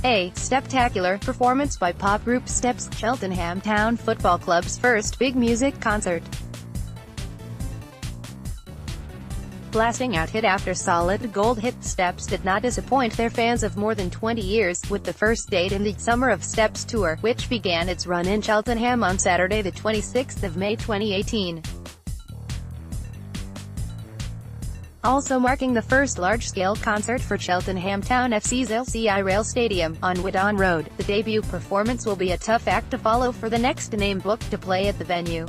A steptacular performance by pop group Steps, Cheltenham Town Football Club's first big music concert. Blasting out hit after solid gold hit, Steps did not disappoint their fans of more than 20 years, with the first date in the Summer of Steps tour, which began its run in Cheltenham on Saturday the 26th of May 2018. Also marking the first large-scale concert for Cheltenham Town FC's LCI Rail Stadium, on Whaddon Road, the debut performance will be a tough act to follow for the next name booked to play at the venue.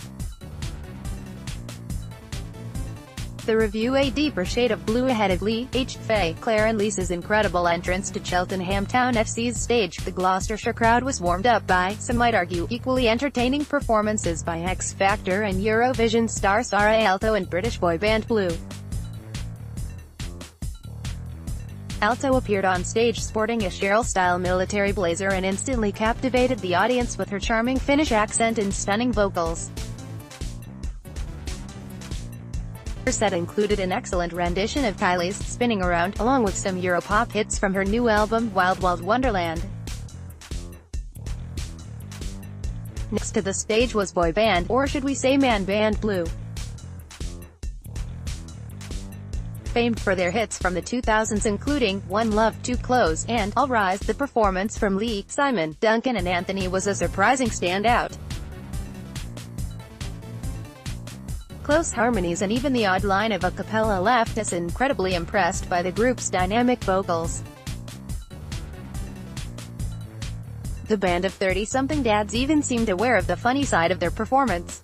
The review: a deeper shade of blue ahead of Lee, H. Faye, Claire and Lisa's incredible entrance to Cheltenham Town FC's stage. The Gloucestershire crowd was warmed up by, some might argue, equally entertaining performances by X Factor and Eurovision star Saara Aalto and British boy band Blue. Aalto appeared on stage sporting a Cheryl-style military blazer and instantly captivated the audience with her charming Finnish accent and stunning vocals. Her set included an excellent rendition of Kylie's Spinning Around, along with some Europop hits from her new album, Wild Wild Wonderland. Next to the stage was boy band, or should we say man band Blue. Famed for their hits from the 2000s including One Love, Too Close, and I'll Rise, the performance from Lee, Simon, Duncan and Anthony was a surprising standout. Close harmonies and even the odd line of a cappella left us incredibly impressed by the group's dynamic vocals. The band of 30-something dads even seemed aware of the funny side of their performance,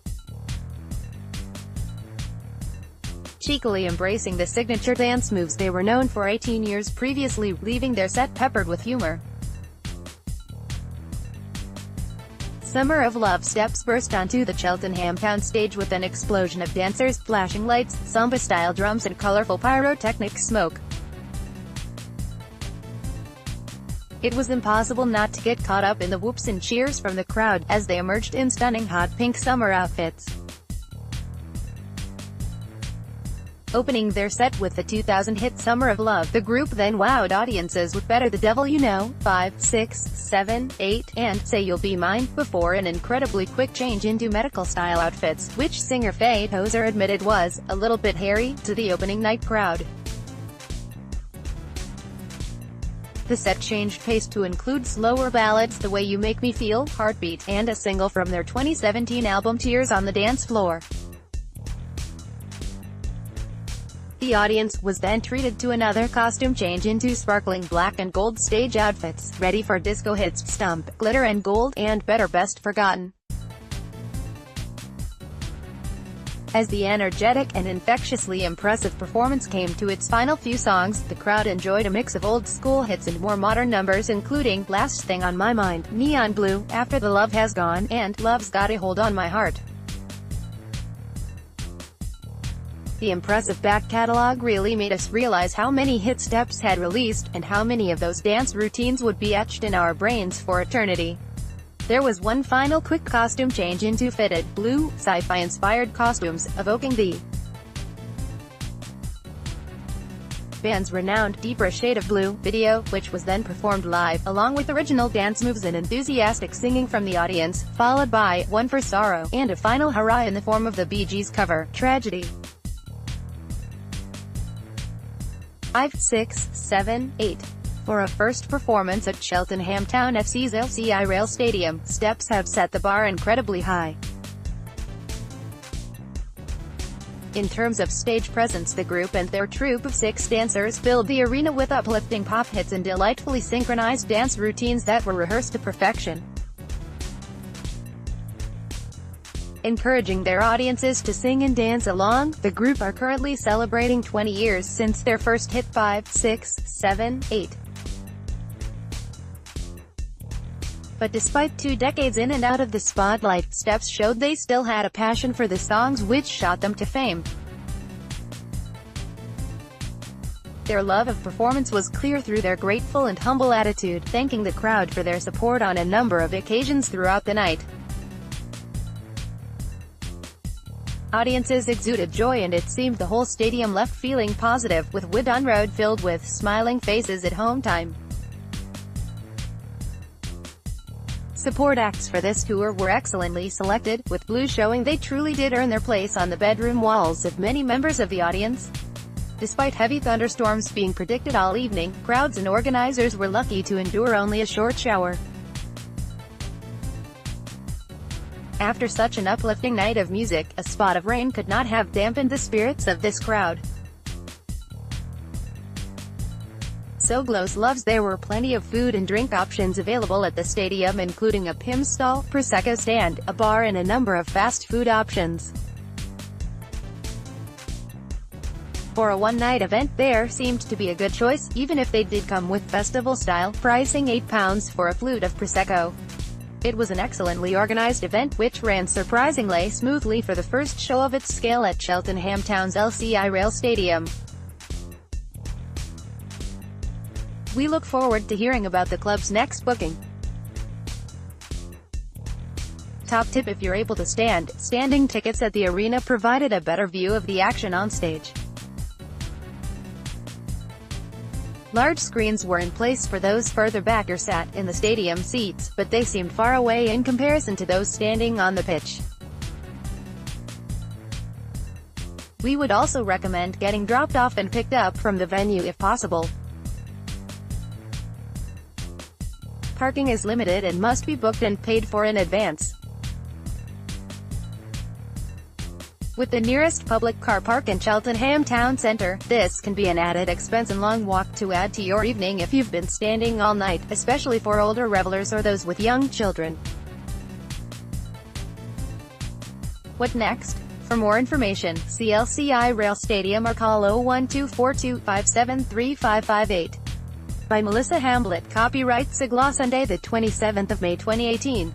cheekily embracing the signature dance moves they were known for 18 years previously, leaving their set peppered with humor. Summer of Love Steps burst onto the Cheltenham Town stage with an explosion of dancers, flashing lights, samba-style drums and colourful pyrotechnic smoke. It was impossible not to get caught up in the whoops and cheers from the crowd, as they emerged in stunning hot pink summer outfits. Opening their set with the 2000 hit Summer of Love, the group then wowed audiences with Better the Devil You Know, 5, 6, 7, 8, and Say You'll Be Mine, before an incredibly quick change into medical-style outfits, which singer Faye Tozer admitted was a little bit hairy to the opening night crowd. The set changed pace to include slower ballads, The Way You Make Me Feel, Heartbeat, and a single from their 2017 album Tears on the Dance Floor. The audience was then treated to another costume change into sparkling black and gold stage outfits, ready for disco hits Stump, Glitter and Gold, and Better Best Forgotten. As the energetic and infectiously impressive performance came to its final few songs, the crowd enjoyed a mix of old-school hits and more modern numbers including Last Thing on My Mind, Neon Blue, After the Love Has Gone, and Love's Got a Hold on My Heart. The impressive back catalog really made us realize how many hit Steps had released, and how many of those dance routines would be etched in our brains for eternity. There was one final quick costume change into fitted, blue, sci-fi-inspired costumes, evoking the band's renowned Deeper Shade of Blue video, which was then performed live, along with original dance moves and enthusiastic singing from the audience, followed by One for Sorrow, and a final hurrah in the form of the Bee Gees cover, Tragedy. 5, 6, 7, 8. For a first performance at Cheltenham Town FC's LCI Rail Stadium, Steps have set the bar incredibly high. In terms of stage presence, the group and their troupe of 6 dancers filled the arena with uplifting pop hits and delightfully synchronized dance routines that were rehearsed to perfection, encouraging their audiences to sing and dance along. The group are currently celebrating 20 years since their first hit 5, 6, 7, 8. But despite 2 decades in and out of the spotlight, Steps showed they still had a passion for the songs which shot them to fame. Their love of performance was clear through their grateful and humble attitude, thanking the crowd for their support on a number of occasions throughout the night. Audiences exuded joy and it seemed the whole stadium left feeling positive with Whaddon Road filled with smiling faces at home time. Audiences exuded joy and it seemed the whole stadium left feeling positive with Whaddon Road filled with smiling faces at home time. Support acts for this tour were excellently selected, with Blue showing they truly did earn their place on the bedroom walls of many members of the audience. Despite heavy thunderstorms being predicted all evening, crowds and organizers were lucky to endure only a short shower. After such an uplifting night of music, a spot of rain could not have dampened the spirits of this crowd. So Glows loves there were plenty of food and drink options available at the stadium, including a PIM stall, Prosecco stand, a bar and a number of fast food options. For a one-night event, there seemed to be a good choice, even if they did come with festival-style pricing £8 for a flute of Prosecco. It was an excellently organized event, which ran surprisingly smoothly for the first show of its scale at Cheltenham Town's LCI Rail Stadium. We look forward to hearing about the club's next booking. Top tip: if you're able to stand, standing tickets at the arena provided a better view of the action on stage. Large screens were in place for those further back or sat in the stadium seats, but they seemed far away in comparison to those standing on the pitch. We would also recommend getting dropped off and picked up from the venue if possible. Parking is limited and must be booked and paid for in advance. With the nearest public car park in Cheltenham Town Centre, this can be an added expense and long walk to add to your evening if you've been standing all night, especially for older revelers or those with young children. What next? For more information, see LCI Rail Stadium or call 01242573558. By Melissa Hamblett. Copyright Sigla, Sunday the 27th of May 2018.